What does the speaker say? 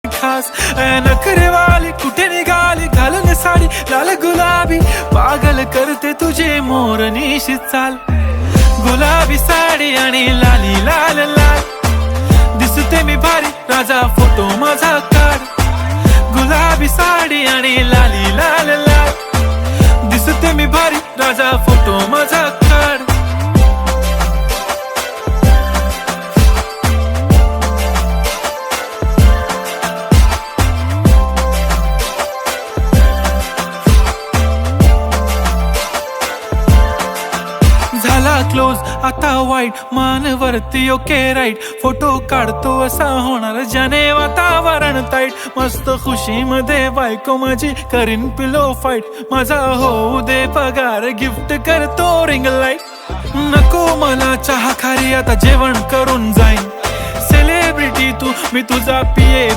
खास नखरेवाली कुठे निघाली घालून साडी लाल गुलाबी पागल करते तुझे मोरनीशी चाल गुलाबी साडी आणि लाली लाल लाल दिसते मी भारी राजा फोटो माझा काढ गुलाबी साडी आणि लाली लाल लाल दिसते मी भारी राजा फोटो माझा काढ झाला क्लोज आता वाईट मानवरती ओके राईट फोटो काढतो असा होणार ज्याने वातावरण ताईट मस्त खुशी मध्ये बायको माझी करीन पिलो फाईट माझा होऊ दे पगार गिफ्ट करतो रिंग लाईट नको मला चहा खारी आता जेवण करून जाईन सेलिब्रिटी तू मी तुझा पिये